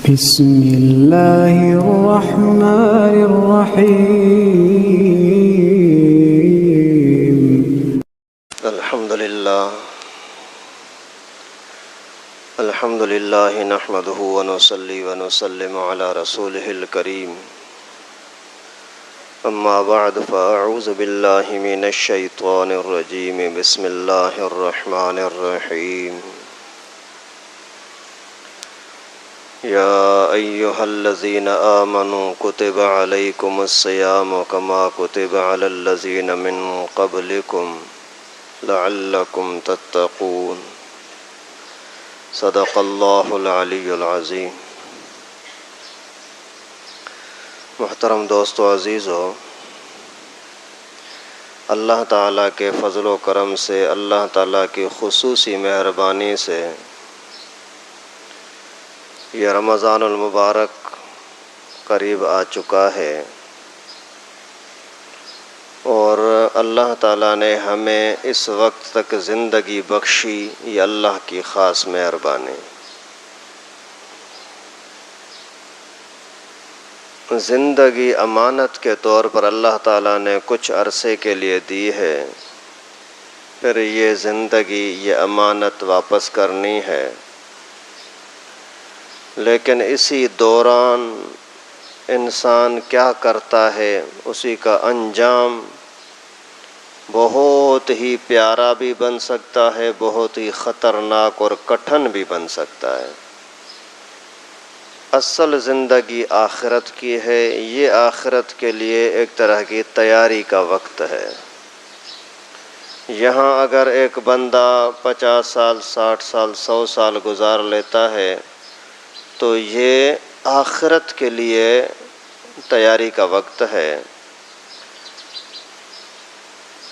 بسم اللہ الرحمن الرحیم الحمد للہ نحمده ونصلي ونسلم على رسوله الكريم اما بعد فاعوذ باللہ من الشیطان الرجیم بسم اللہ الرحمن الرحیم یا ایہا الذین آمنوا کتب علیکم الصیام کما کتب علی الذین من قبلکم لعلکم تتقون صدق اللہ العلی العظیم۔ محترم دوستو عزیزو، اللہ تعالیٰ کے فضل و کرم سے، اللہ تعالیٰ کی خصوصی مہربانی سے یہ رمضان المبارک قریب آ چکا ہے، اور اللہ تعالیٰ نے ہمیں اس وقت تک زندگی بخشی، یہ اللہ کی خاص مہربانی۔ زندگی امانت کے طور پر اللہ تعالیٰ نے کچھ عرصے کے لیے دی ہے، پھر یہ زندگی، یہ امانت واپس کرنی ہے، لیکن اسی دوران انسان کیا کرتا ہے، اسی کا انجام بہت ہی پیارا بھی بن سکتا ہے، بہت ہی خطرناک اور کٹھن بھی بن سکتا ہے۔ اصل زندگی آخرت کی ہے، یہ آخرت کے لیے ایک طرح کی تیاری کا وقت ہے۔ یہاں اگر ایک بندہ 50 سال، 60 سال، 100 سال گزار لیتا ہے تو یہ آخرت کے لیے تیاری کا وقت ہے۔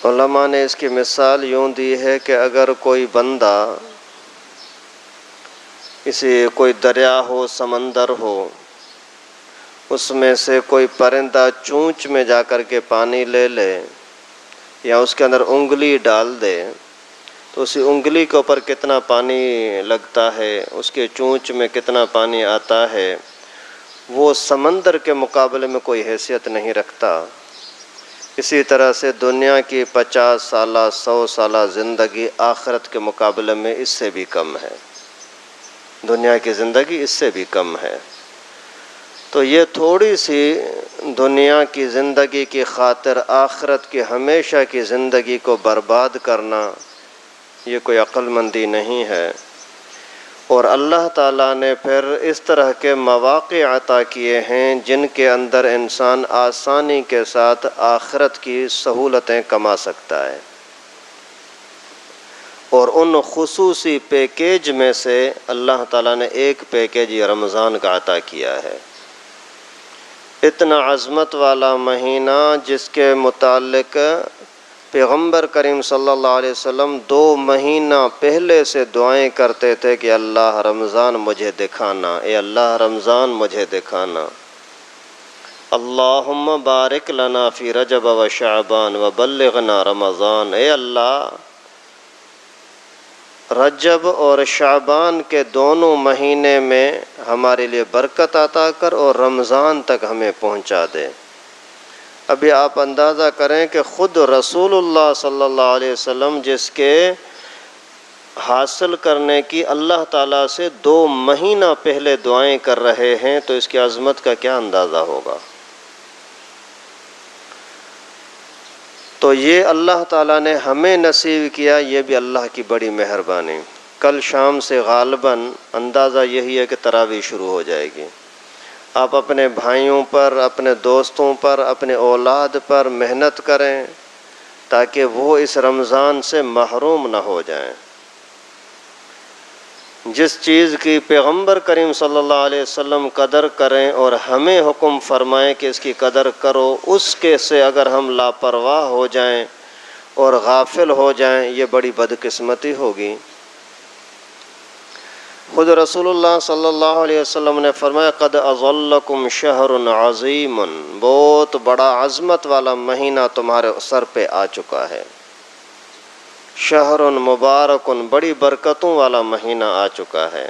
علماء نے اس کی مثال یوں دی ہے کہ اگر کوئی بندہ کوئی دریا ہو، سمندر ہو، اس میں سے کوئی پرندہ چونچ میں جا کر کے پانی لے لے یا اس کے اندر انگلی ڈال دے تو اسی انگلی کے اوپر کتنا پانی لگتا ہے، اس کے چونچ میں کتنا پانی آتا ہے، وہ سمندر کے مقابلے میں کوئی حیثیت نہیں رکھتا۔ اسی طرح سے دنیا کی 50 سالہ، 100 سالہ زندگی آخرت کے مقابلے میں اس سے بھی کم ہے، دنیا کی زندگی اس سے بھی کم ہے۔ تو یہ تھوڑی سی دنیا کی زندگی کی خاطر آخرت کی ہمیشہ کی زندگی کو برباد کرنا، یہ کوئی عقل مندی نہیں ہے۔ اور اللہ تعالیٰ نے پھر اس طرح کے مواقع عطا کیے ہیں جن کے اندر انسان آسانی کے ساتھ آخرت کی سہولتیں کما سکتا ہے، اور ان خصوصی پیکیج میں سے اللہ تعالیٰ نے ایک پیکیج یہ رمضان کا عطا کیا ہے۔ اتنا عظمت والا مہینہ جس کے متعلق پیغمبر کریم صلی اللہ علیہ وسلم 2 مہینہ پہلے سے دعائیں کرتے تھے کہ اللہ رمضان مجھے دکھانا، اے اللہ رمضان مجھے دکھانا، اللہم بارک لنا فی رجب و شعبان وبلغنا رمضان، اے اللہ رجب اور شعبان کے دونوں مہینے میں ہمارے لیے برکت عطا کر اور رمضان تک ہمیں پہنچا دے۔ ابھی آپ اندازہ کریں کہ خود رسول اللہ صلی اللہ علیہ وسلم جس کے حاصل کرنے کی اللہ تعالیٰ سے 2 مہینہ پہلے دعائیں کر رہے ہیں، تو اس کی عظمت کا کیا اندازہ ہوگا۔ تو یہ اللہ تعالیٰ نے ہمیں نصیب کیا، یہ بھی اللہ کی بڑی مہربانی۔ کل شام سے غالباً اندازہ یہی ہے کہ تراویح شروع ہو جائے گی۔ آپ اپنے بھائیوں پر، اپنے دوستوں پر، اپنے اولاد پر محنت کریں تاکہ وہ اس رمضان سے محروم نہ ہو جائیں۔ جس چیز کی پیغمبر کریم صلی اللہ علیہ وسلم قدر کریں اور ہمیں حکم فرمائیں کہ اس کی قدر کرو، اس کے سے اگر ہم لاپرواہ ہو جائیں اور غافل ہو جائیں، یہ بڑی بدقسمتی ہوگی۔ خود رسول اللہ صلی اللہ علیہ وسلم نے فرمایا قد اظلکم شہر عظیم، بہت بڑا عظمت والا مہینہ تمہارے سر پہ آ چکا ہے۔ شہر مبارک، بڑی برکتوں والا مہینہ آ چکا ہے۔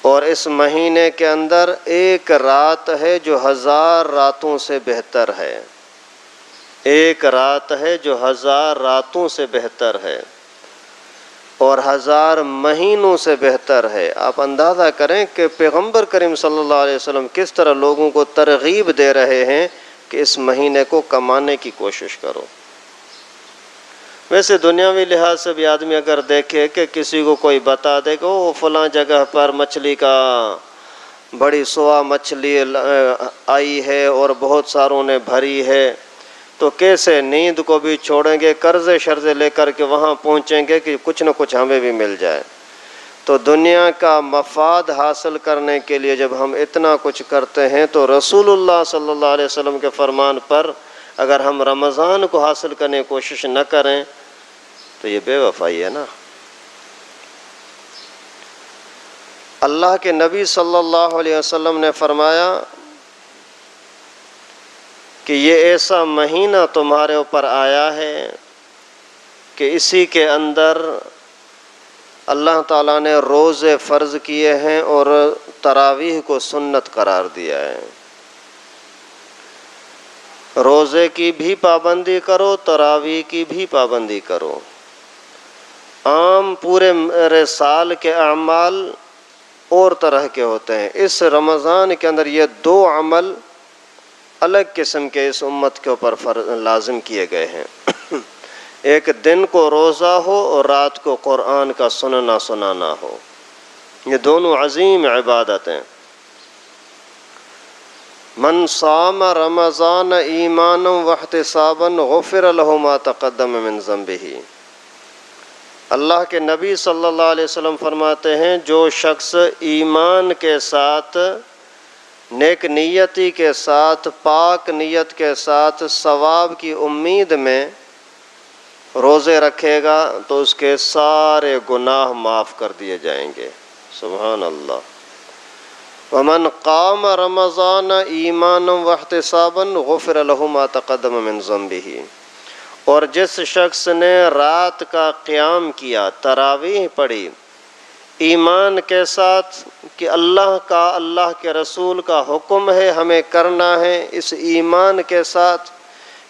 اور اس مہینے کے اندر ایک رات ہے جو 1000 راتوں سے بہتر ہے، ایک رات ہے جو 1000 راتوں سے بہتر ہے اور 1000 مہینوں سے بہتر ہے۔ آپ اندازہ کریں کہ پیغمبر کریم صلی اللہ علیہ وسلم کس طرح لوگوں کو ترغیب دے رہے ہیں کہ اس مہینے کو کمانے کی کوشش کرو۔ ویسے دنیاوی لحاظ سے بھی آدمی اگر دیکھے کہ کسی کو کوئی بتا دے کہ وہ فلاں جگہ پر مچھلی کا بڑی سوا مچھلی آئی ہے اور بہت ساروں نے بھری ہے، تو کیسے نیند کو بھی چھوڑیں گے، قرضے شرضے لے کر کے وہاں پہنچیں گے کہ کچھ نہ کچھ ہمیں بھی مل جائے۔ تو دنیا کا مفاد حاصل کرنے کے لیے جب ہم اتنا کچھ کرتے ہیں تو رسول اللہ صلی اللہ علیہ وسلم کے فرمان پر اگر ہم رمضان کو حاصل کرنے کی کوشش نہ کریں تو یہ بے وفائی ہے نا۔ اللہ کے نبی صلی اللہ علیہ وسلم نے فرمایا کہ یہ ایسا مہینہ تمہارے اوپر آیا ہے کہ اسی کے اندر اللہ تعالیٰ نے روزے فرض کیے ہیں اور تراویح کو سنت قرار دیا ہے۔ روزے کی بھی پابندی کرو، تراویح کی بھی پابندی کرو۔ عام پورے سال کے اعمال اور طرح کے ہوتے ہیں، اس رمضان کے اندر یہ 2 عمل الگ قسم کے اس امت کے اوپر لازم کیے گئے ہیں۔ ایک دن کو روزہ ہو اور رات کو قرآن کا سننا سنانا ہو، یہ دونوں عظیم عبادتیں۔ من صام رمضان ایمانا واحتسابا غفر له ما تقدم من ذنبه۔ اللہ کے نبی صلی اللہ علیہ وسلم فرماتے ہیں جو شخص ایمان کے ساتھ، نیک نیتی کے ساتھ، پاک نیت کے ساتھ، ثواب کی امید میں روزے رکھے گا تو اس کے سارے گناہ معاف کر دیے جائیں گے۔ سبحان اللہ۔ ومن قام رمضان ایمانا واحتسابا غفر له ما تقدم من ذنبه۔ اور جس شخص نے رات کا قیام کیا، تراویح پڑھی، ایمان کے ساتھ کہ اللہ کے رسول کا حکم ہے ہمیں کرنا ہے، اس ایمان کے ساتھ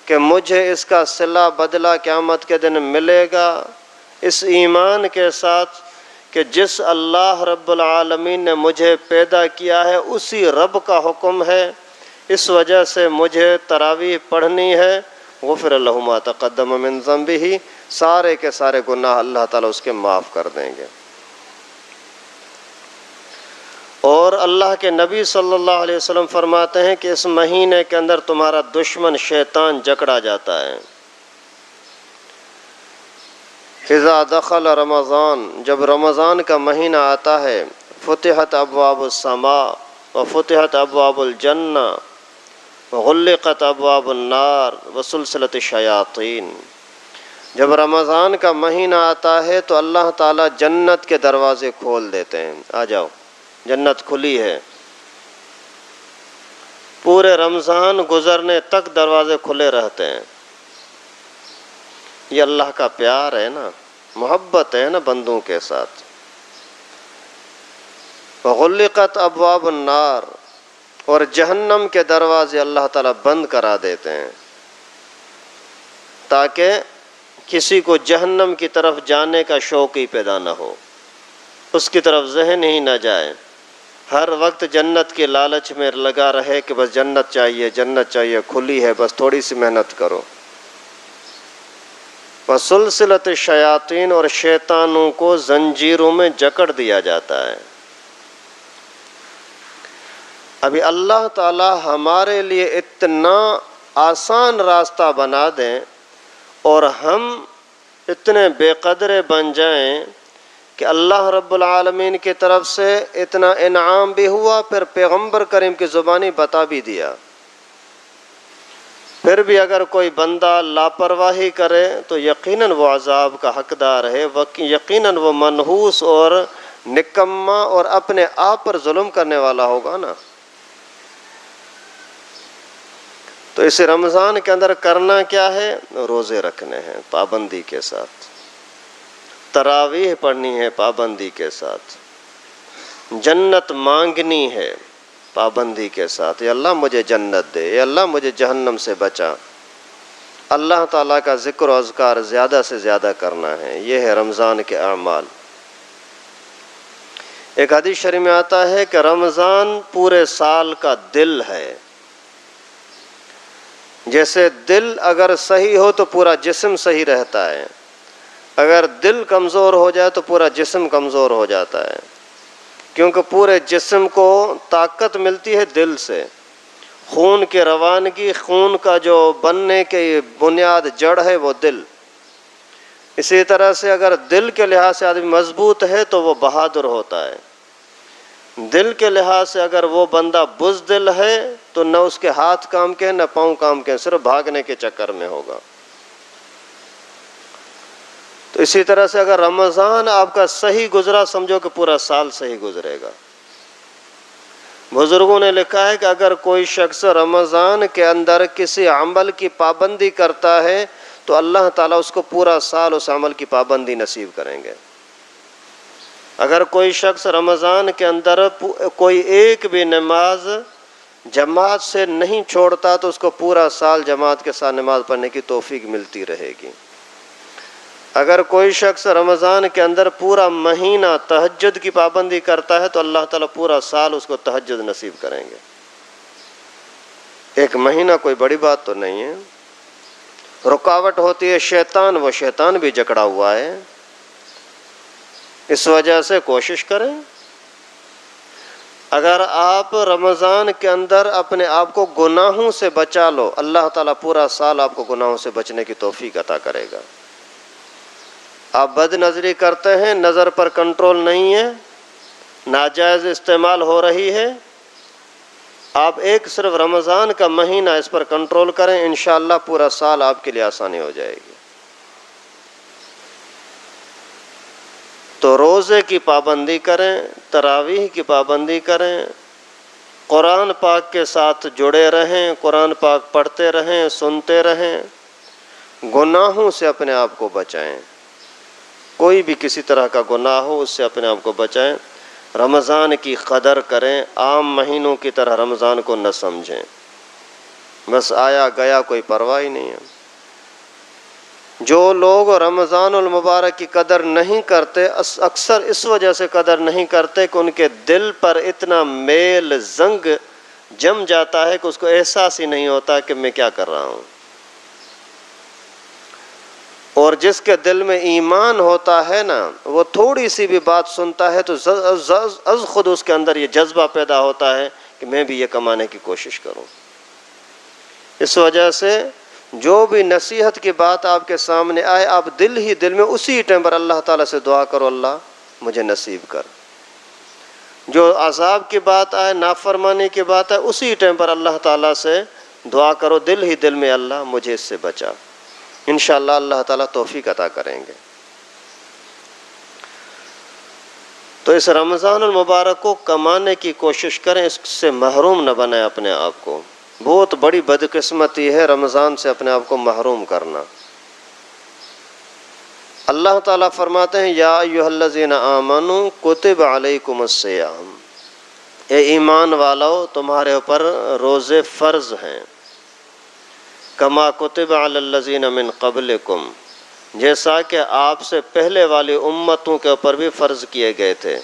کہ مجھے اس کا صلہ بدلہ قیامت کے دن ملے گا، اس ایمان کے ساتھ کہ جس اللہ رب العالمین نے مجھے پیدا کیا ہے اسی رب کا حکم ہے، اس وجہ سے مجھے تراویح پڑھنی ہے، غفر له ما تقدم من ذنبه، سارے کے سارے گناہ اللہ تعالیٰ اس کے معاف کر دیں گے۔ اور اللہ کے نبی صلی اللہ علیہ وسلم فرماتے ہیں کہ اس مہینے کے اندر تمہارا دشمن شیطان جکڑا جاتا ہے۔ اذا دخل رمضان، جب رمضان کا مہینہ آتا ہے، فتحت ابواب السماء وفتحت ابواب الجنہ وغلقت ابواب النار وسلسلت الشیاطین۔ جب رمضان کا مہینہ آتا ہے تو اللہ تعالیٰ جنت کے دروازے کھول دیتے ہیں، آ جاؤ جنت کھلی ہے، پورے رمضان گزرنے تک دروازے کھلے رہتے ہیں۔ یہ اللہ کا پیار ہے نا، محبت ہے نا بندوں کے ساتھ۔ وغلقت ابواب النار، اور جہنم کے دروازے اللہ تعالیٰ بند کرا دیتے ہیں تاکہ کسی کو جہنم کی طرف جانے کا شوق ہی پیدا نہ ہو، اس کی طرف ذہن ہی نہ جائے، ہر وقت جنت کے لالچ میں لگا رہے کہ بس جنت چاہیے، جنت چاہیے، کھلی ہے، بس تھوڑی سی محنت کرو۔ وسلسلت الشیاطین، اور شیطانوں کو زنجیروں میں جکڑ دیا جاتا ہے۔ ابھی اللہ تعالی ہمارے لیے اتنا آسان راستہ بنا دیں اور ہم اتنے بے قدرے بن جائیں کہ اللہ رب العالمین کی طرف سے اتنا انعام بھی ہوا، پھر پیغمبر کریم کی زبانی بتا بھی دیا، پھر بھی اگر کوئی بندہ لاپرواہی کرے تو یقیناً وہ عذاب کا حقدار ہے، یقیناً وہ منحوس اور نکما اور اپنے آپ پر ظلم کرنے والا ہوگا نا۔ تو اس رمضان کے اندر کرنا کیا ہے؟ روزے رکھنے ہیں پابندی کے ساتھ، تراویح پڑھنی ہے پابندی کے ساتھ، جنت مانگنی ہے پابندی کے ساتھ، یا اللہ مجھے جنت دے، یا اللہ مجھے جہنم سے بچا۔ اللہ تعالیٰ کا ذکر و اذکار زیادہ سے زیادہ کرنا ہے، یہ ہے رمضان کے اعمال۔ ایک حدیث شریف میں آتا ہے کہ رمضان پورے سال کا دل ہے۔ جیسے دل اگر صحیح ہو تو پورا جسم صحیح رہتا ہے، اگر دل کمزور ہو جائے تو پورا جسم کمزور ہو جاتا ہے، کیونکہ پورے جسم کو طاقت ملتی ہے دل سے۔ خون کی روانگی، خون کا جو بننے کی بنیاد جڑ ہے وہ دل۔ اسی طرح سے اگر دل کے لحاظ سے آدمی مضبوط ہے تو وہ بہادر ہوتا ہے، دل کے لحاظ سے اگر وہ بندہ بزدل ہے تو نہ اس کے ہاتھ کام کے نہ پاؤں کام کے، صرف بھاگنے کے چکر میں ہوگا۔ تو اسی طرح سے اگر رمضان آپ کا صحیح گزرا، سمجھو کہ پورا سال صحیح گزرے گا۔ بزرگوں نے لکھا ہے کہ اگر کوئی شخص رمضان کے اندر کسی عمل کی پابندی کرتا ہے تو اللہ تعالیٰ اس کو پورا سال اس عمل کی پابندی نصیب کریں گے۔ اگر کوئی شخص رمضان کے اندر کوئی ایک بھی نماز جماعت سے نہیں چھوڑتا تو اس کو پورا سال جماعت کے ساتھ نماز پڑھنے کی توفیق ملتی رہے گی۔ اگر کوئی شخص رمضان کے اندر پورا مہینہ تہجد کی پابندی کرتا ہے تو اللہ تعالیٰ پورا سال اس کو تہجد نصیب کریں گے۔ ایک مہینہ کوئی بڑی بات تو نہیں ہے۔ رکاوٹ ہوتی ہے شیطان، وہ شیطان بھی جکڑا ہوا ہے، اس وجہ سے کوشش کریں۔ اگر آپ رمضان کے اندر اپنے آپ کو گناہوں سے بچا لو، اللہ تعالیٰ پورا سال آپ کو گناہوں سے بچنے کی توفیق عطا کرے گا۔ آپ بد نظری کرتے ہیں، نظر پر کنٹرول نہیں ہے، ناجائز استعمال ہو رہی ہے، آپ ایک صرف رمضان کا مہینہ اس پر کنٹرول کریں، انشاءاللہ پورا سال آپ کے لیے آسانی ہو جائے گی۔ تو روزے کی پابندی کریں، تراویح کی پابندی کریں، قرآن پاک کے ساتھ جڑے رہیں، قرآن پاک پڑھتے رہیں، سنتے رہیں، گناہوں سے اپنے آپ کو بچائیں، کوئی بھی کسی طرح کا گناہ ہو اس سے اپنے آپ کو بچائیں۔ رمضان کی قدر کریں، عام مہینوں کی طرح رمضان کو نہ سمجھیں، بس آیا گیا کوئی پرواہ ہی نہیں ہے۔ جو لوگ رمضان المبارک کی قدر نہیں کرتے، اکثر اس وجہ سے قدر نہیں کرتے کہ ان کے دل پر اتنا میل زنگ جم جاتا ہے کہ اس کو احساس ہی نہیں ہوتا کہ میں کیا کر رہا ہوں۔ اور جس کے دل میں ایمان ہوتا ہے نا، وہ تھوڑی سی بھی بات سنتا ہے تو از خود اس کے اندر یہ جذبہ پیدا ہوتا ہے کہ میں بھی یہ کمانے کی کوشش کروں۔ اس وجہ سے جو بھی نصیحت کی بات آپ کے سامنے آئے، آپ دل ہی دل میں اسی ٹائم پر اللہ تعالیٰ سے دعا کرو، اللہ مجھے نصیب کر۔ جو عذاب کی بات آئے، نافرمانی کی بات آئے، اسی ٹائم پر اللہ تعالیٰ سے دعا کرو، دل ہی دل میں اللہ مجھے اس سے بچا۔ انشاءاللہ اللہ تعالیٰ توفیق عطا کریں گے۔ تو اس رمضان المبارک کو کمانے کی کوشش کریں، اس سے محروم نہ بنائیں اپنے آپ کو۔ بہت بڑی بدقسمتی ہے رمضان سے اپنے آپ کو محروم کرنا۔ اللہ تعالیٰ فرماتے ہیں یا ایھا الذین آمنوا کتب علیکم الصیام، اے ایمان والو تمہارے اوپر روزے فرض ہیں، کما کتب علی الذین من قبلکم، جیسا کہ آپ سے پہلے والی امتوں کے اوپر بھی فرض کیے گئے تھے۔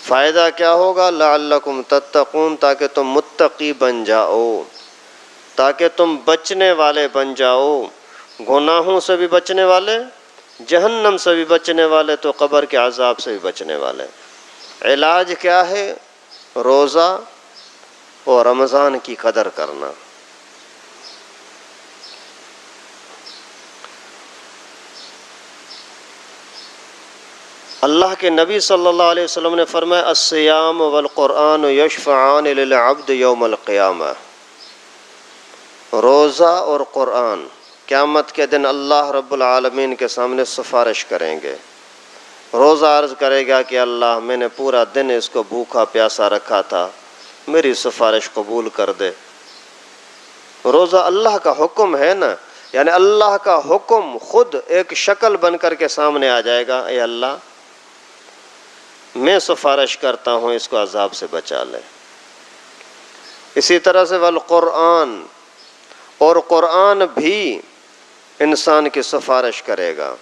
فائدہ کیا ہوگا؟ لعلکم تتقون، تاکہ تم متقی بن جاؤ، تاکہ تم بچنے والے بن جاؤ، گناہوں سے بھی بچنے والے، جہنم سے بھی بچنے والے، تو قبر کے عذاب سے بھی بچنے والے۔ علاج کیا ہے؟ روزہ اور رمضان کی قدر کرنا۔ اللہ کے نبی صلی اللہ علیہ وسلم نے فرمایا الصیام والقرآن یشفعان للعبد یوم القیامہ، روزہ اور قرآن قیامت کے دن اللہ رب العالمین کے سامنے سفارش کریں گے۔ روزہ عرض کرے گا کہ اللہ میں نے پورا دن اس کو بھوکا پیاسا رکھا تھا، میری سفارش قبول کر دے۔ روزہ اللہ کا حکم ہے نا، یعنی اللہ کا حکم خود ایک شکل بن کر کے سامنے آ جائے گا، اے اللہ میں سفارش کرتا ہوں اس کو عذاب سے بچا لے۔ اسی طرح سے والقرآن، اور قرآن بھی انسان کی سفارش کرے گا۔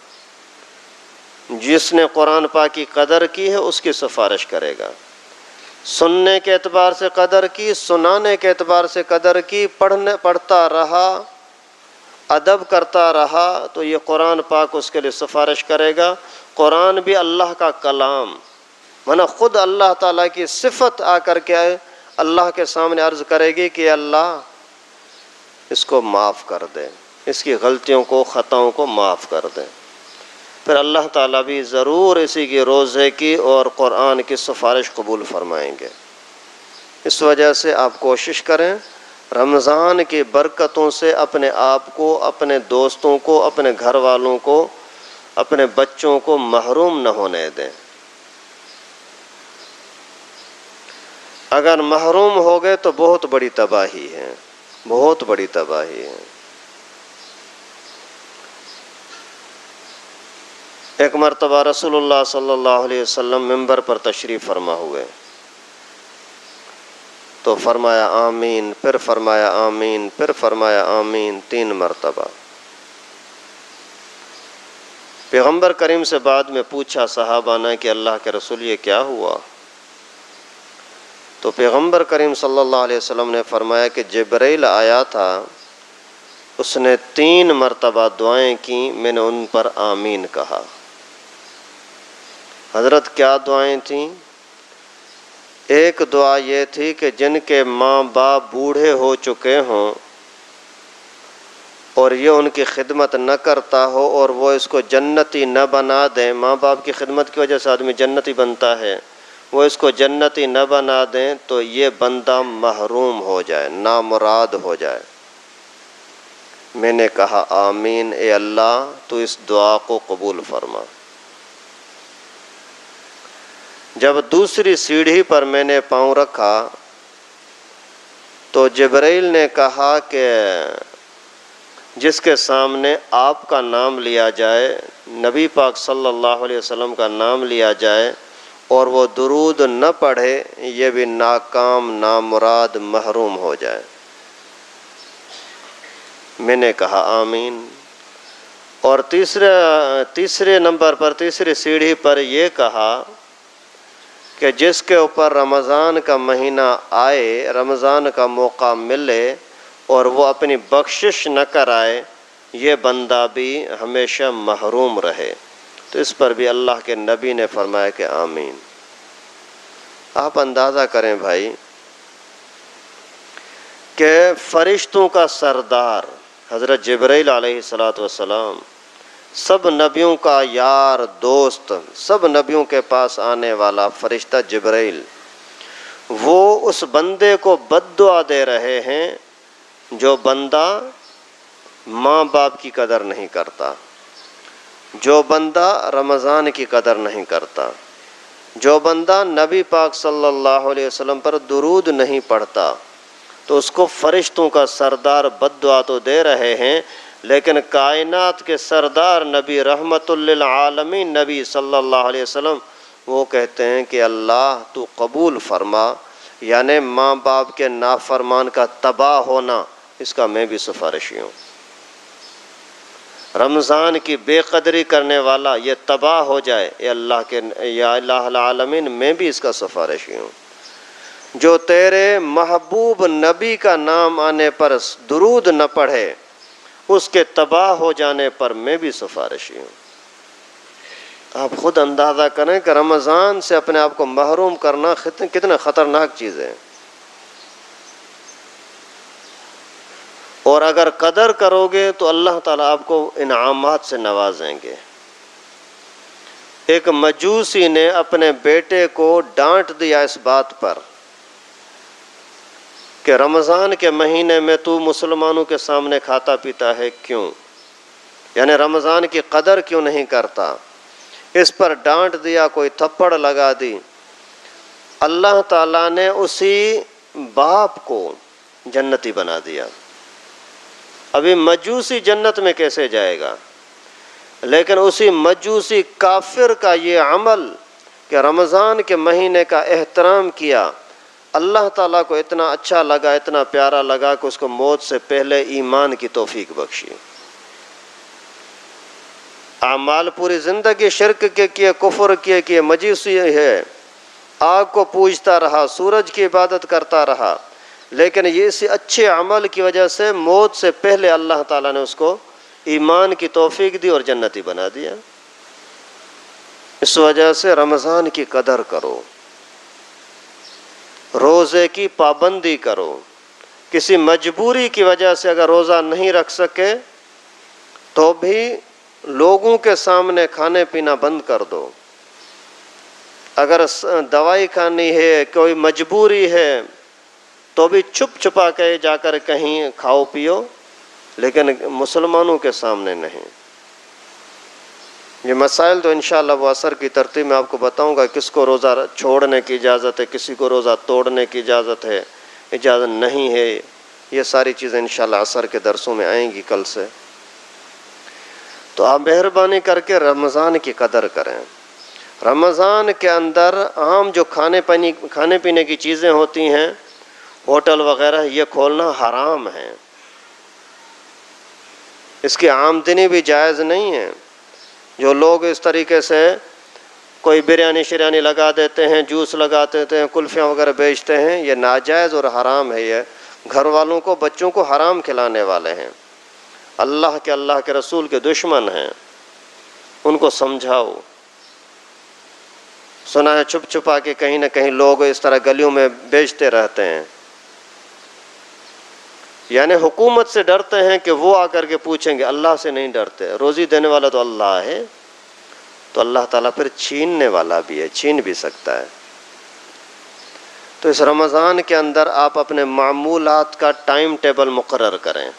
جس نے قرآن پاک کی قدر کی ہے اس کی سفارش کرے گا۔ سننے کے اعتبار سے قدر کی، سنانے کے اعتبار سے قدر کی، پڑھتا رہا، ادب کرتا رہا، تو یہ قرآن پاک اس کے لیے سفارش کرے گا۔ قرآن بھی اللہ کا کلام، مانا خود اللہ تعالیٰ کی صفت آ کر کے اللہ کے سامنے عرض کرے گی کہ اللہ اس کو معاف کر دے، اس کی غلطیوں کو، خطاؤں کو معاف کر دے۔ پھر اللہ تعالیٰ بھی ضرور اسی کی روزے کی اور قرآن کی سفارش قبول فرمائیں گے۔ اس وجہ سے آپ کوشش کریں رمضان کی برکتوں سے اپنے آپ کو، اپنے دوستوں کو، اپنے گھر والوں کو، اپنے بچوں کو محروم نہ ہونے دیں۔ اگر محروم ہو گئے تو بہت بڑی تباہی ہے، بہت بڑی تباہی ہے۔ ایک مرتبہ رسول اللہ صلی اللہ علیہ وسلم منبر پر تشریف فرما ہوئے تو فرمایا آمین، پھر فرمایا آمین، پھر فرمایا آمین، 3 مرتبہ۔ پیغمبر کریم سے بعد میں پوچھا صحابہ نے کہ اللہ کے رسول یہ کیا ہوا؟ تو پیغمبر کریم صلی اللہ علیہ وسلم نے فرمایا کہ جبرائیل آیا تھا، اس نے 3 مرتبہ دعائیں کی، میں نے ان پر آمین کہا۔ حضرت کیا دعائیں تھیں؟ ایک دعا یہ تھی کہ جن کے ماں باپ بوڑھے ہو چکے ہوں اور یہ ان کی خدمت نہ کرتا ہو اور وہ اس کو جنتی نہ بنا دیں، ماں باپ کی خدمت کی وجہ سے آدمی جنتی بنتا ہے، وہ اس کو جنتی نہ بنا دیں تو یہ بندہ محروم ہو جائے، نامراد ہو جائے۔ میں نے کہا آمین، اے اللہ تو اس دعا کو قبول فرما۔ جب دوسری سیڑھی پر میں نے پاؤں رکھا تو جبرائیل نے کہا کہ جس کے سامنے آپ کا نام لیا جائے، نبی پاک صلی اللہ علیہ وسلم کا نام لیا جائے اور وہ درود نہ پڑھے، یہ بھی ناکام، نامراد، محروم ہو جائے۔ میں نے کہا آمین۔ اور تیسرے نمبر پر، تیسری سیڑھی پر یہ کہا کہ جس کے اوپر رمضان کا مہینہ آئے، رمضان کا موقع ملے اور وہ اپنی بخشش نہ کرائے، یہ بندہ بھی ہمیشہ محروم رہے۔ تو اس پر بھی اللہ کے نبی نے فرمایا کہ آمین۔ آپ اندازہ کریں بھائی کہ فرشتوں کا سردار حضرت جبرائیل علیہ السلام، سب نبیوں کا یار، دوست، سب نبیوں کے پاس آنے والا فرشتہ جبرائیل، وہ اس بندے کو بد دعا دے رہے ہیں جو بندہ ماں باپ کی قدر نہیں کرتا، جو بندہ رمضان کی قدر نہیں کرتا، جو بندہ نبی پاک صلی اللہ علیہ وسلم پر درود نہیں پڑھتا، تو اس کو فرشتوں کا سردار بد دعا تو دے رہے ہیں، لیکن کائنات کے سردار نبی رحمت للعالمین نبی صلی اللہ علیہ وسلم وہ کہتے ہیں کہ اللہ تو قبول فرما، یعنی ماں باپ کے نافرمان کا تباہ ہونا، اس کا میں بھی سفارشی ہوں۔ رمضان کی بے قدری کرنے والا یہ تباہ ہو جائے، یا الہ العالمین میں بھی اس کا سفارشی ہوں۔ جو تیرے محبوب نبی کا نام آنے پر درود نہ پڑھے، اس کے تباہ ہو جانے پر میں بھی سفارشی ہوں۔ آپ خود اندازہ کریں کہ رمضان سے اپنے آپ کو محروم کرنا کتنا خطرناک چیز ہے، اور اگر قدر کرو گے تو اللہ تعالیٰ آپ کو انعامات سے نوازیں گے۔ ایک مجوسی نے اپنے بیٹے کو ڈانٹ دیا اس بات پر کہ رمضان کے مہینے میں تو مسلمانوں کے سامنے کھاتا پیتا ہے کیوں؟ یعنی رمضان کی قدر کیوں نہیں کرتا؟ اس پر ڈانٹ دیا، کوئی تھپڑ لگا دی۔ اللہ تعالیٰ نے اسی باپ کو جنتی بنا دیا۔ ابھی مجوسی جنت میں کیسے جائے گا؟ لیکن اسی مجوسی کافر کا یہ عمل کہ کہ رمضان کے مہینے کا احترام کیا، اللہ تعالیٰ کو اتنا اچھا لگا، اتنا پیارا لگا کہ اس کو موت سے پہلے ایمان کی توفیق بخشی۔ اعمال پوری زندگی شرک کے کیے، کفر کیے، مجوسی ہے، آگ کو پوجتا رہا، سورج کی عبادت کرتا رہا، لیکن یہ اسی اچھے عمل کی وجہ سے موت سے پہلے اللہ تعالیٰ نے اس کو ایمان کی توفیق دی اور جنتی بنا دیا۔ اس وجہ سے رمضان کی قدر کرو، روزے کی پابندی کرو۔ کسی مجبوری کی وجہ سے اگر روزہ نہیں رکھ سکے تو بھی لوگوں کے سامنے کھانے پینا بند کر دو۔ اگر دوائی کھانی ہے، کوئی مجبوری ہے، تو بھی چھپ چھپا کے جا کر کہیں کھاؤ پیو، لیکن مسلمانوں کے سامنے نہیں۔ یہ مسائل تو انشاءاللہ وہ عصر کی ترتیب میں آپ کو بتاؤں گا، کس کو روزہ چھوڑنے کی اجازت ہے، کسی کو روزہ توڑنے کی اجازت ہے، اجازت نہیں ہے۔ یہ ساری چیزیں انشاءاللہ عصر کے درسوں میں آئیں گی کل سے۔ تو آپ مہربانی کر کے رمضان کی قدر کریں۔ رمضان کے اندر عام جو کھانے پینے کی چیزیں ہوتی ہیں، ہوٹل وغیرہ، یہ کھولنا حرام ہے، اس کی آمدنی بھی جائز نہیں ہے۔ جو لوگ اس طریقے سے کوئی بریانی شریانی لگا دیتے ہیں، جوس لگا دیتے ہیں، کلفیاں وغیرہ بیچتے ہیں، یہ ناجائز اور حرام ہے۔ یہ گھر والوں کو، بچوں کو حرام کھلانے والے ہیں، اللہ کے رسول کے دشمن ہیں، ان کو سمجھاؤ۔ سنا ہے چھپ چھپا کے کہیں نہ کہیں لوگ اس طرح گلیوں میں بیچتے رہتے ہیں، یعنی حکومت سے ڈرتے ہیں کہ وہ آ کر کے پوچھیں گے، اللہ سے نہیں ڈرتے۔ روزی دینے والا تو اللہ ہے، تو اللہ تعالیٰ پھر چھیننے والا بھی ہے، چھین بھی سکتا ہے۔ تو اس رمضان کے اندر آپ اپنے معمولات کا ٹائم ٹیبل مقرر کریں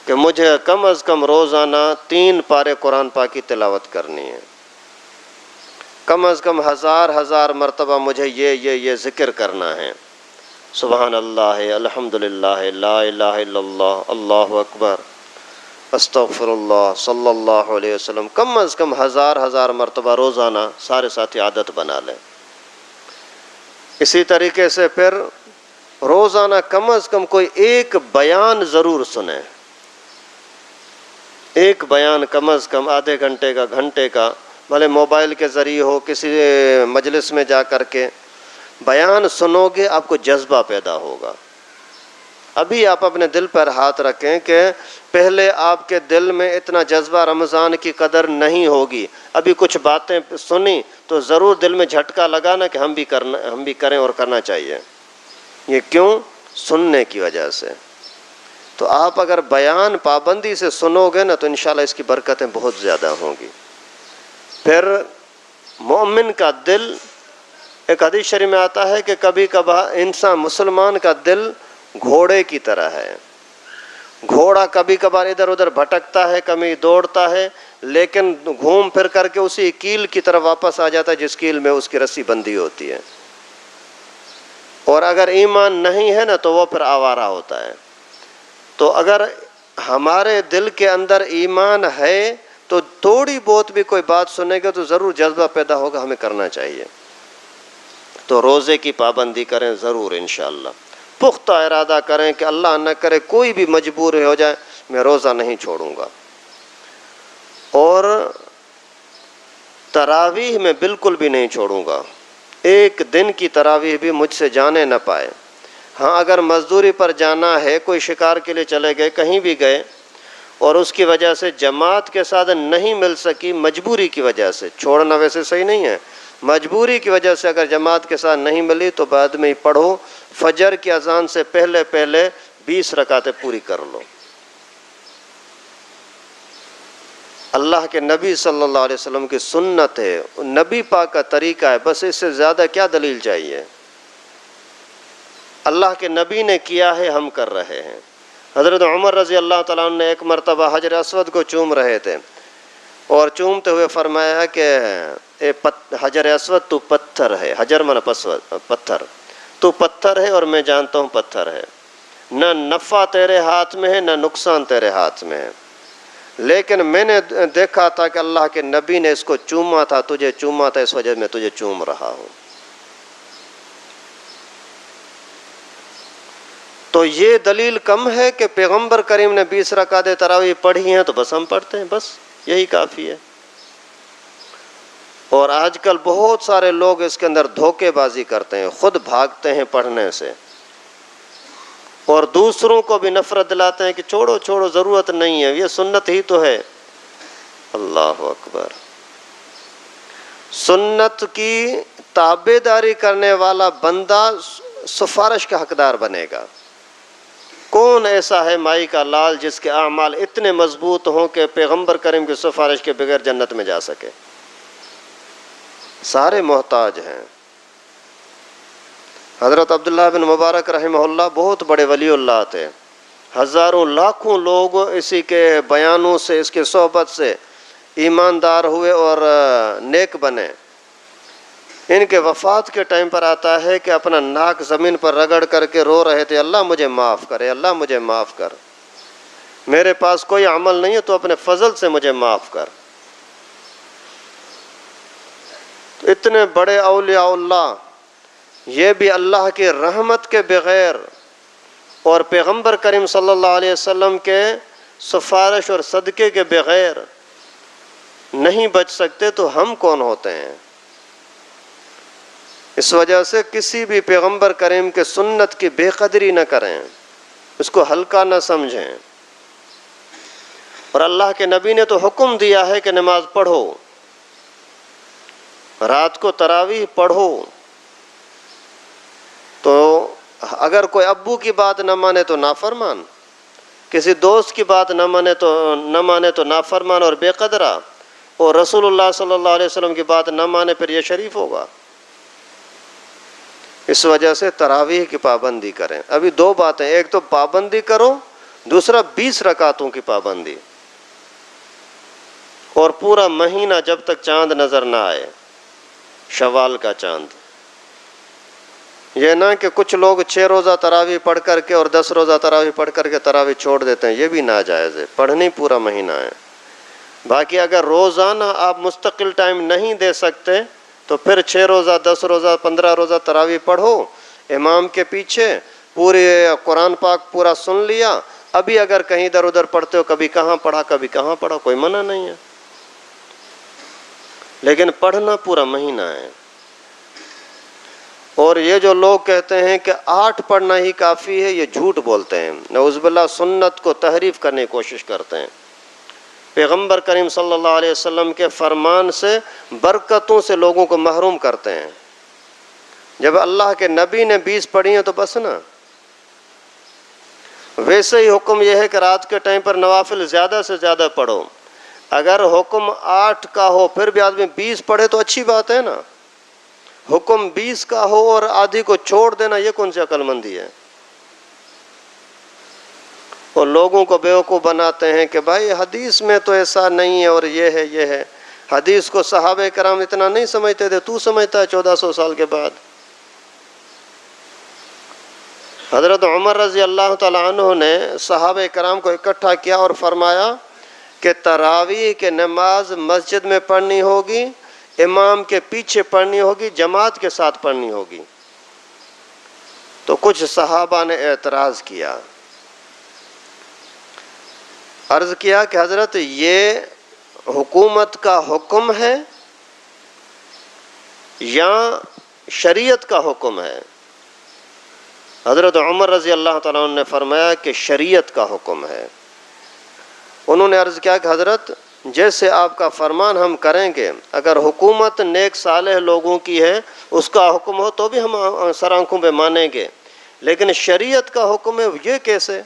کہ مجھے کم از کم روزانہ 3 پارے قرآن پاک کی تلاوت کرنی ہے، کم از کم 1000 مرتبہ مجھے یہ ذکر کرنا ہے، سبحان اللہ، الحمدللہ، لا الہ الا اللہ، اللہ اکبر، استغفر اللہ، صلی اللہ علیہ وسلم، کم از کم 1000 مرتبہ روزانہ سارے ساتھی عادت بنا لیں۔ اسی طریقے سے پھر روزانہ کم از کم کوئی ایک بیان ضرور سنیں، ایک بیان کم از کم آدھے گھنٹے کا، گھنٹے کا، بھلے موبائل کے ذریعے ہو، کسی مجلس میں جا کر کے بیان سنو گے، آپ کو جذبہ پیدا ہوگا۔ ابھی آپ اپنے دل پر ہاتھ رکھیں کہ پہلے آپ کے دل میں اتنا جذبہ رمضان کی قدر نہیں ہوگی، ابھی کچھ باتیں سنی تو ضرور دل میں جھٹکا لگانا کہ ہم بھی کریں اور کرنا چاہیے۔ یہ کیوں؟ سننے کی وجہ سے۔ تو آپ اگر بیان پابندی سے سنو گے نا تو انشاءاللہ اس کی برکتیں بہت زیادہ ہوں گی۔ پھر مومن کا دل، ایک حدیث شریف میں آتا ہے کہ کبھی کبھار انسان مسلمان کا دل گھوڑے کی طرح ہے۔ گھوڑا کبھی کبھار ادھر ادھر بھٹکتا ہے، کبھی دوڑتا ہے، لیکن گھوم پھر کر کے اسی کیل کی طرف واپس آ جاتا ہے جس کیل میں اس کی رسی بندھی ہوتی ہے۔ اور اگر ایمان نہیں ہے نا تو وہ پھر آوارہ ہوتا ہے۔ تو اگر ہمارے دل کے اندر ایمان ہے تو تھوڑی بہت بھی کوئی بات سنے گا تو ضرور جذبہ پیدا ہوگا، ہمیں کرنا چاہیے۔ تو روزے کی پابندی کریں ضرور انشاءاللہ، پختہ ارادہ کریں کہ اللہ نہ کرے کوئی بھی مجبور ہو جائے میں روزہ نہیں چھوڑوں گا۔ اور تراویح میں بالکل بھی نہیں چھوڑوں گا، ایک دن کی تراویح بھی مجھ سے جانے نہ پائے۔ ہاں اگر مزدوری پر جانا ہے، کوئی شکار کے لیے چلے گئے، کہیں بھی گئے اور اس کی وجہ سے جماعت کے ساتھ نہیں مل سکی، مجبوری کی وجہ سے، چھوڑنا ویسے صحیح نہیں ہے، مجبوری کی وجہ سے اگر جماعت کے ساتھ نہیں ملی تو بعد میں ہی پڑھو، فجر کی اذان سے پہلے 20 رکعتیں پوری کر لو۔ اللہ کے نبی صلی اللہ علیہ وسلم کی سنت ہے، نبی پاک کا طریقہ ہے، بس اس سے زیادہ کیا دلیل چاہیے؟ اللہ کے نبی نے کیا ہے، ہم کر رہے ہیں۔ حضرت عمر رضی اللہ تعالیٰ عنہ نے ایک مرتبہ حجر اسود کو چوم رہے تھے اور چومتے ہوئے فرمایا کہ اے حجر اسود تو پتھر ہے، حجر مانا پتھر، تو پتھر ہے اور میں جانتا ہوں پتھر ہے، نہ نفع تیرے ہاتھ میں ہے نہ نقصان تیرے ہاتھ میں ہے، لیکن میں نے دیکھا تھا کہ اللہ کے نبی نے اس کو چوما تھا، تجھے چوما تھا، اس وجہ میں تجھے چوم رہا ہوں۔ تو یہ دلیل کم ہے کہ پیغمبر کریم نے 20 رکعت تراویح پڑھی ہیں تو بس ہم پڑھتے ہیں، بس یہی کافی ہے۔ اور آج کل بہت سارے لوگ اس کے اندر دھوکے بازی کرتے ہیں، خود بھاگتے ہیں پڑھنے سے، اور دوسروں کو بھی نفرت دلاتے ہیں کہ چھوڑو چھوڑو، ضرورت نہیں ہے، یہ سنت ہی تو ہے۔ اللہ اکبر۔ سنت کی تابع داری کرنے والا بندہ سفارش کا حقدار بنے گا۔ کون ایسا ہے مائی کا لال جس کے اعمال اتنے مضبوط ہوں کہ پیغمبر کریم کی سفارش کے بغیر جنت میں جا سکے؟ سارے محتاج ہیں۔ حضرت عبداللہ بن مبارک رحمہ اللہ بہت بڑے ولی اللہ تھے، ہزاروں لاکھوں لوگ اسی کے بیانوں سے، اس کے صحبت سے ایماندار ہوئے اور نیک بنے۔ ان کے وفات کے ٹائم پر آتا ہے کہ اپنا ناک زمین پر رگڑ کر کے رو رہے تھے، اللہ مجھے معاف کرے، اللہ مجھے معاف کر، میرے پاس کوئی عمل نہیں ہے، تو اپنے فضل سے مجھے معاف کر۔ تو اتنے بڑے اولیاء اللہ، یہ بھی اللہ کی رحمت کے بغیر اور پیغمبر کریم صلی اللہ علیہ وسلم کے سفارش اور صدقے کے بغیر نہیں بچ سکتے، تو ہم کون ہوتے ہیں؟ اس وجہ سے کسی بھی پیغمبر کریم کے سنت کی بے قدری نہ کریں، اس کو ہلکا نہ سمجھیں۔ اور اللہ کے نبی نے تو حکم دیا ہے کہ نماز پڑھو، رات کو تراویح پڑھو۔ تو اگر کوئی ابو کی بات نہ مانے تو نافرمان، کسی دوست کی بات نہ مانے تو نافرمان اور بے قدرہ، اور رسول اللہ صلی اللہ علیہ وسلم کی بات نہ مانے پھر یہ شریف ہوگا۔ اس وجہ سے تراویح کی پابندی کریں۔ ابھی دو باتیں، ایک تو پابندی کرو، دوسرا 20 رکعتوں کی پابندی، اور پورا مہینہ جب تک چاند نظر نہ آئے، شوال کا چاند۔ یہ نہ کہ کچھ لوگ 6 روزہ تراویح پڑھ کر کے اور 10 روزہ تراویح پڑھ کر کے تراویح چھوڑ دیتے ہیں، یہ بھی ناجائز ہے، پڑھنی پورا مہینہ ہے۔ باقی اگر روزانہ آپ مستقل ٹائم نہیں دے سکتے تو پھر 6 روزہ، 10 روزہ، 15 روزہ تراویح پڑھو امام کے پیچھے، پورے قرآن پاک پورا سن لیا۔ ابھی اگر کہیں ادھر ادھر پڑھتے ہو، کبھی کہاں پڑھا کبھی کہاں پڑھا، کوئی منع نہیں ہے، لیکن پڑھنا پورا مہینہ ہے۔ اور یہ جو لوگ کہتے ہیں کہ 8 پڑھنا ہی کافی ہے، یہ جھوٹ بولتے ہیں، نعوذ باللہ، سنت کو تحریف کرنے کی کوشش کرتے ہیں۔ پیغمبر کریم صلی اللہ علیہ وسلم کے فرمان سے، برکتوں سے لوگوں کو محروم کرتے ہیں۔ جب اللہ کے نبی نے 20 پڑھی ہیں تو بس نا۔ ویسے ہی حکم یہ ہے کہ رات کے ٹائم پر نوافل زیادہ سے زیادہ پڑھو۔ اگر حکم 8 کا ہو پھر بھی آدمی 20 پڑھے تو اچھی بات ہے نا۔ حکم 20 کا ہو اور آدھی کو چھوڑ دینا، یہ کون سی عقل مندی ہے؟ اور لوگوں کو بیوقوف بناتے ہیں کہ بھائی حدیث میں تو ایسا نہیں ہے اور یہ ہے یہ ہے۔ حدیث کو صحابہ کرام اتنا نہیں سمجھتے تھے، تو سمجھتا ہے 1400 سال کے بعد۔ حضرت عمر رضی اللہ تعالیٰ عنہ نے صحابہ کرام کو اکٹھا کیا اور فرمایا کہ تراویح کی نماز مسجد میں پڑھنی ہوگی، امام کے پیچھے پڑھنی ہوگی، جماعت کے ساتھ پڑھنی ہوگی۔ تو کچھ صحابہ نے اعتراض کیا، عرض کیا کہ حضرت یہ حکومت کا حکم ہے یا شریعت کا حکم ہے؟ حضرت عمر رضی اللہ تعالیٰ عنہ نے فرمایا کہ شریعت کا حکم ہے۔ انہوں نے عرض کیا کہ حضرت جیسے آپ کا فرمان ہم کریں گے، اگر حکومت نیک صالح لوگوں کی ہے، اس کا حکم ہو تو بھی ہم سر آنکھوں پہ مانیں گے، لیکن شریعت کا حکم ہے یہ کیسے؟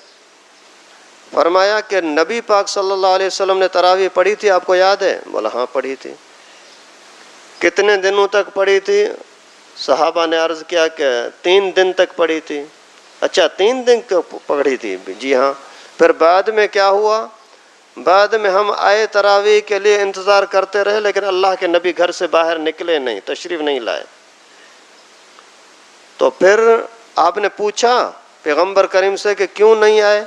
فرمایا کہ نبی پاک صلی اللہ علیہ وسلم نے تراویح پڑھی تھی، آپ کو یاد ہے؟ بولا ہاں پڑھی تھی۔ کتنے دنوں تک پڑھی تھی؟ صحابہ نے عرض کیا کہ 3 دن تک پڑھی تھی۔ اچھا 3 دن پڑھی تھی؟ جی ہاں۔ پھر بعد میں کیا ہوا؟ بعد میں ہم آئے تراویح کے لیے، انتظار کرتے رہے، لیکن اللہ کے نبی گھر سے باہر نکلے نہیں، تشریف نہیں لائے۔ تو پھر آپ نے پوچھا پیغمبر کریم سے کہ کیوں نہیں آئے؟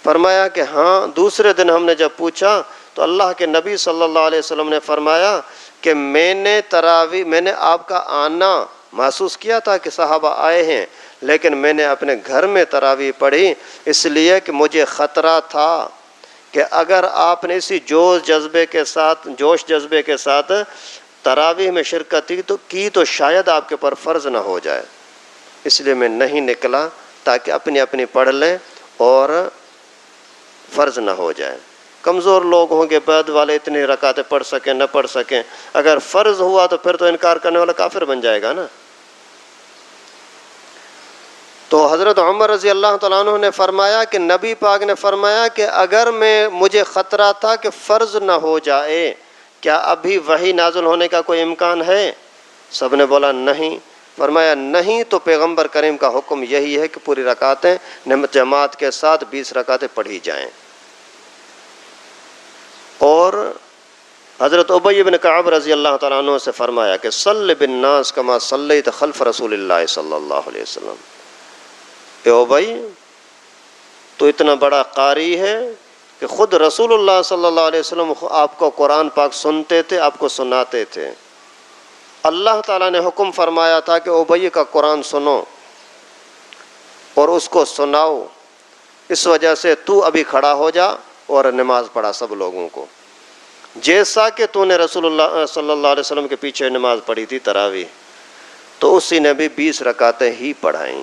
فرمایا کہ ہاں۔ دوسرے دن ہم نے جب پوچھا تو اللہ کے نبی صلی اللہ علیہ وسلم نے فرمایا کہ میں نے آپ کا آنا محسوس کیا تھا کہ صحابہ آئے ہیں، لیکن میں نے اپنے گھر میں تراویح پڑھی، اس لیے کہ مجھے خطرہ تھا کہ اگر آپ نے اسی جوش جذبے کے ساتھ تراویح میں شرکت کی تو شاید آپ کے پر فرض نہ ہو جائے، اس لیے میں نہیں نکلا تاکہ اپنی پڑھ لیں اور فرض نہ ہو جائے۔ کمزور لوگ ہوں گے، بعد والے اتنی رکعتیں پڑھ سکیں نہ پڑھ سکیں، اگر فرض ہوا تو پھر تو انکار کرنے والا کافر بن جائے گا نا۔ تو حضرت عمر رضی اللہ تعالیٰ عنہ نے فرمایا کہ نبی پاک نے فرمایا کہ اگر مجھے خطرہ تھا کہ فرض نہ ہو جائے، کیا ابھی وحی نازل ہونے کا کوئی امکان ہے؟ سب نے بولا نہیں۔ فرمایا نہیں تو پیغمبر کریم کا حکم یہی ہے کہ پوری رکعتیں جماعت کے ساتھ 20 رکعتیں پڑھی جائیں۔ اور حضرت ابی بن کعب رضی اللہ تعالیٰ عنہ سے فرمایا کہ صلی بالناس کما صلیت خلف رسول اللہ صلی اللہ علیہ وسلم۔ اے ابی، تو اتنا بڑا قاری ہے کہ خود رسول اللہ صلی اللہ علیہ وسلم آپ کو قرآن پاک سنتے تھے، آپ کو سناتے تھے۔ اللہ تعالیٰ نے حکم فرمایا تھا کہ ابی کا قرآن سنو اور اس کو سناؤ، اس وجہ سے تو ابھی کھڑا ہو جا اور نماز پڑھا سب لوگوں کو، جیسا کہ تو نے رسول اللہ صلی اللہ علیہ وسلم کے پیچھے نماز پڑھی تھی تراویح، تو اسی نے بھی 20 رکعتیں ہی پڑھائیں،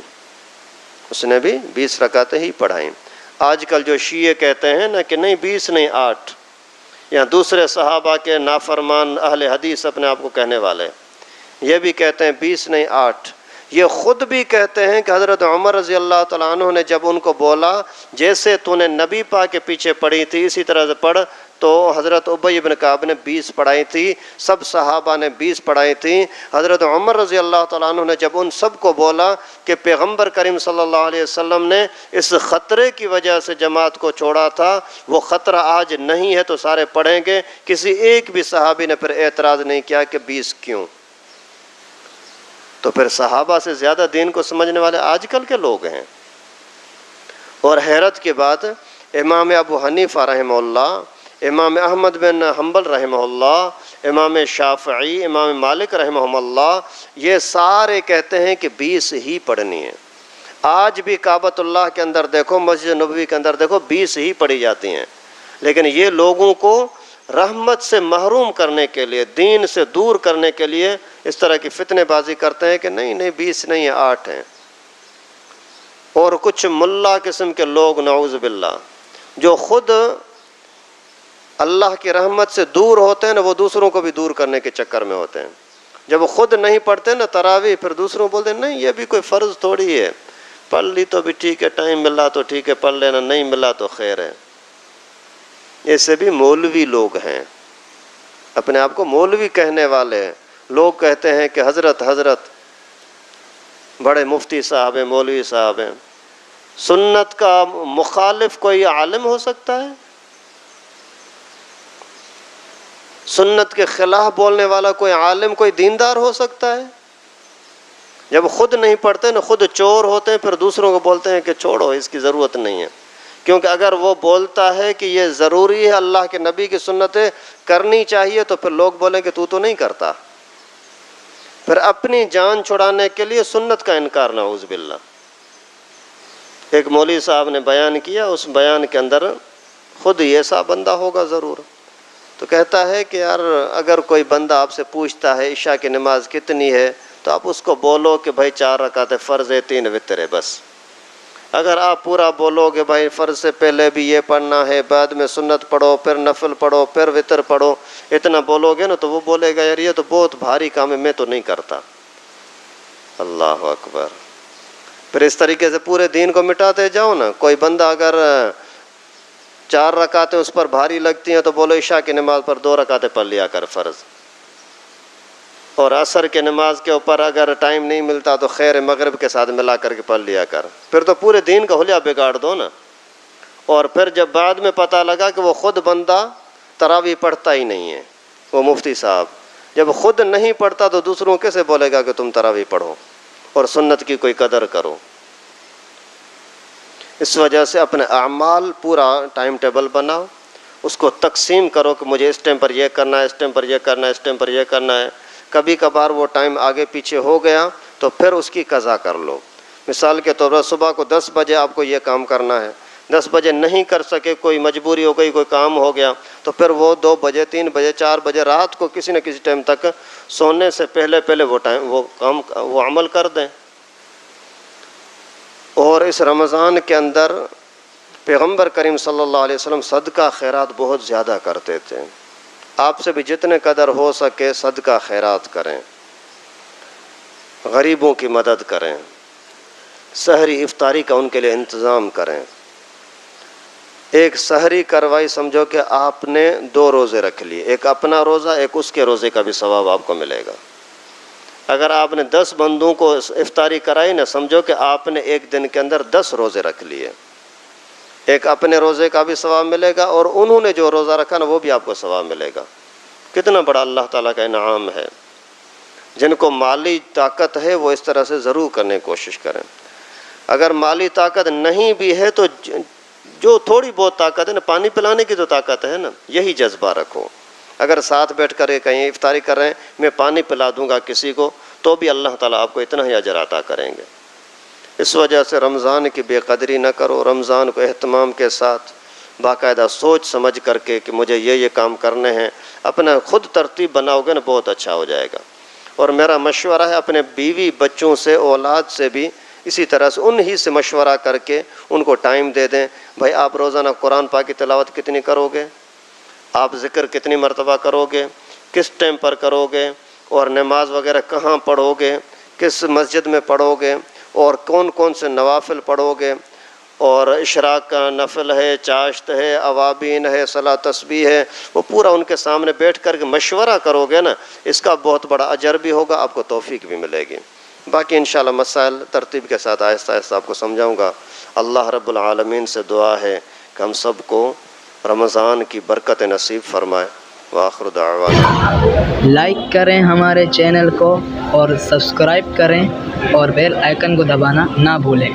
اس نے بھی 20 رکعتیں ہی پڑھائیں۔ آج کل جو شیعہ کہتے ہیں نا کہ نہیں 20 نہیں 8، یا دوسرے صحابہ کے نافرمان اہل حدیث اپنے آپ کو کہنے والے، یہ بھی کہتے ہیں 20 نہیں 8۔ یہ خود بھی کہتے ہیں کہ حضرت عمر رضی اللہ تعالیٰ عنہ نے جب ان کو بولا جیسے تو نے نبی پاک کے پیچھے پڑھی تھی اسی طرح سے پڑھ، تو حضرت ابی بن کعب نے 20 پڑھائی تھی، سب صحابہ نے 20 پڑھائی تھی۔ حضرت عمر رضی اللہ تعالیٰ عنہ نے جب ان سب کو بولا کہ پیغمبر کریم صلی اللہ علیہ وسلم نے اس خطرے کی وجہ سے جماعت کو چھوڑا تھا، وہ خطرہ آج نہیں ہے تو سارے پڑھیں گے، کسی ایک بھی صحابی نے پھر اعتراض نہیں کیا کہ 20 کیوں؟ تو پھر صحابہ سے زیادہ دین کو سمجھنے والے آج کل کے لوگ ہیں۔ اور حیرت کی بات، امام ابو حنیفہ رحمہ اللہ، امام احمد بن حنبل رحمہ اللہ، امام شافعی، امام مالک رحمہ اللہ، یہ سارے کہتے ہیں کہ 20 ہی پڑھنی ہے۔ آج بھی کعبۃ اللہ کے اندر دیکھو، مسجد نبوی کے اندر دیکھو، 20 ہی پڑھی جاتی ہیں، لیکن یہ لوگوں کو رحمت سے محروم کرنے کے لیے، دین سے دور کرنے کے لیے اس طرح کی فتنے بازی کرتے ہیں کہ نہیں 20 نہیں 8 ہیں۔ اور کچھ ملا قسم کے لوگ نعوذ باللہ جو خود اللہ کی رحمت سے دور ہوتے ہیں نا، وہ دوسروں کو بھی دور کرنے کے چکر میں ہوتے ہیں۔ جب وہ خود نہیں پڑھتے نا تراویح، پھر دوسروں بولتے ہیں نہیں یہ بھی کوئی فرض تھوڑی ہے، پڑھ لی تو بھی ٹھیک ہے، ٹائم ملا تو ٹھیک ہے پڑھ لینا، نہیں ملا تو خیر ہے۔ ایسے بھی مولوی لوگ ہیں، اپنے آپ کو مولوی کہنے والے لوگ کہتے ہیں کہ حضرت بڑے مفتی صاحب ہیں، مولوی صاحب ہیں۔ سنت کا مخالف کوئی عالم ہو سکتا ہے؟ سنت کے خلاف بولنے والا کوئی عالم، کوئی دیندار ہو سکتا ہے؟ جب خود نہیں پڑھتے نا، خود چور ہوتے ہیں، پھر دوسروں کو بولتے ہیں کہ چھوڑو اس کی ضرورت نہیں ہے، کیونکہ اگر وہ بولتا ہے کہ یہ ضروری ہے، اللہ کے نبی کی سنتیں کرنی چاہیے، تو پھر لوگ بولیں کہ تو نہیں کرتا، پھر اپنی جان چھڑانے کے لیے سنت کا انکار، نعوذ باللہ۔ ایک مولوی صاحب نے بیان کیا، اس بیان کے اندر خود ہی ایسا بندہ ہوگا ضرور، تو کہتا ہے کہ یار اگر کوئی بندہ آپ سے پوچھتا ہے عشاء کی نماز کتنی ہے، تو آپ اس کو بولو کہ بھائی 4 رکعتیں فرض ہے، 3 وتر ہے بس۔ اگر آپ پورا بولو کہ بھائی فرض سے پہلے بھی یہ پڑھنا ہے، بعد میں سنت پڑھو، پھر نفل پڑھو، پھر وتر پڑھو، اتنا بولو گے نا، تو وہ بولے گا یار یہ تو بہت بھاری کام ہے، میں تو نہیں کرتا۔ اللہ اکبر۔ پھر اس طریقے سے پورے دین کو مٹاتے جاؤ نا۔ کوئی بندہ اگر 4 رکعتیں اس پر بھاری لگتی ہیں تو بولو عشاء کی نماز پر 2 رکعتیں پڑھ لیا کر فرض، اور عصر کے نماز کے اوپر اگر ٹائم نہیں ملتا تو خیر مغرب کے ساتھ ملا کر کے پڑھ لیا کر۔ پھر تو پورے دین کا حلیہ بگاڑ دو نا۔ اور پھر جب بعد میں پتہ لگا کہ وہ خود بندہ تراویح پڑھتا ہی نہیں ہے، وہ مفتی صاحب جب خود نہیں پڑھتا تو دوسروں کیسے بولے گا کہ تم تراویح پڑھو اور سنت کی کوئی قدر کرو؟ اس وجہ سے اپنے اعمال پورا ٹائم ٹیبل بناؤ، اس کو تقسیم کرو کہ مجھے اس ٹائم پر یہ کرنا ہے، اس ٹائم پر یہ کرنا ہے، اس ٹائم پر یہ کرنا ہے۔ کبھی کبھار وہ ٹائم آگے پیچھے ہو گیا تو پھر اس کی قضا کر لو۔ مثال کے طور پر صبح کو 10 بجے آپ کو یہ کام کرنا ہے، 10 بجے نہیں کر سکے، کوئی مجبوری ہو گئی، کوئی کام ہو گیا، تو پھر وہ 2 بجے 3 بجے 4 بجے رات کو کسی نہ کسی ٹائم تک سونے سے پہلے وہ عمل کر دیں۔ اور اس رمضان کے اندر پیغمبر کریم صلی اللہ علیہ وسلم صدقہ خیرات بہت زیادہ کرتے تھے۔ آپ سے بھی جتنے قدر ہو سکے صدقہ خیرات کریں، غریبوں کی مدد کریں، سحری افطاری کا ان کے لیے انتظام کریں۔ ایک سحری کروائی، سمجھو کہ آپ نے 2 روزے رکھ لیے، ایک اپنا روزہ، ایک اس کے روزے کا بھی ثواب آپ کو ملے گا۔ اگر آپ نے 10 بندوں کو افطاری کرائی نا، سمجھو کہ آپ نے ایک دن کے اندر 10 روزے رکھ لیے، ایک اپنے روزے کا بھی ثواب ملے گا اور انہوں نے جو روزہ رکھا نا وہ بھی آپ کو ثواب ملے گا۔ کتنا بڑا اللہ تعالیٰ کا انعام ہے۔ جن کو مالی طاقت ہے وہ اس طرح سے ضرور کرنے کی کوشش کریں۔ اگر مالی طاقت نہیں بھی ہے تو جو تھوڑی بہت طاقت ہے نا، پانی پلانے کی تو طاقت ہے نا، یہی جذبہ رکھو۔ اگر ساتھ بیٹھ کر کہیں افطاری کر رہے ہیں، میں پانی پلا دوں گا کسی کو، تو بھی اللہ تعالیٰ آپ کو اتنا ہی اجر عطا کریں گے۔ اس وجہ سے رمضان کی بے قدری نہ کرو، رمضان کو اہتمام کے ساتھ باقاعدہ سوچ سمجھ کر کے کہ مجھے یہ کام کرنے ہیں، اپنا خود ترتیب بناؤ گے نا، بہت اچھا ہو جائے گا۔ اور میرا مشورہ ہے اپنے بیوی بچوں سے، اولاد سے بھی اسی طرح سے انہی سے مشورہ کر کے ان کو ٹائم دے دیں۔ بھائی آپ روزانہ قرآن پاک کی تلاوت کتنی کرو گے، آپ ذکر کتنی مرتبہ کرو گے، کس ٹائم پر کرو گے، اور نماز وغیرہ کہاں پڑھو گے، کس مسجد میں پڑھو گے، اور کون کون سے نوافل پڑھو گے، اور اشراق کا نفل ہے، چاشت ہے، اوابین ہے، صلاۃ تسبیح ہے، وہ پورا ان کے سامنے بیٹھ کر کے مشورہ کرو گے نا، اس کا بہت بڑا اجر بھی ہوگا، آپ کو توفیق بھی ملے گی۔ باقی انشاءاللہ مسائل ترتیب کے ساتھ آہستہ آہستہ آپ کو سمجھاؤں گا۔ اللہ رب العالمین سے دعا ہے کہ ہم سب کو رمضان کی برکت نصیب فرمائے۔ وآخر دعوانا۔ لائک کریں ہمارے چینل کو اور سبسکرائب کریں اور بیل آئیکن کو دبانا نہ بھولیں۔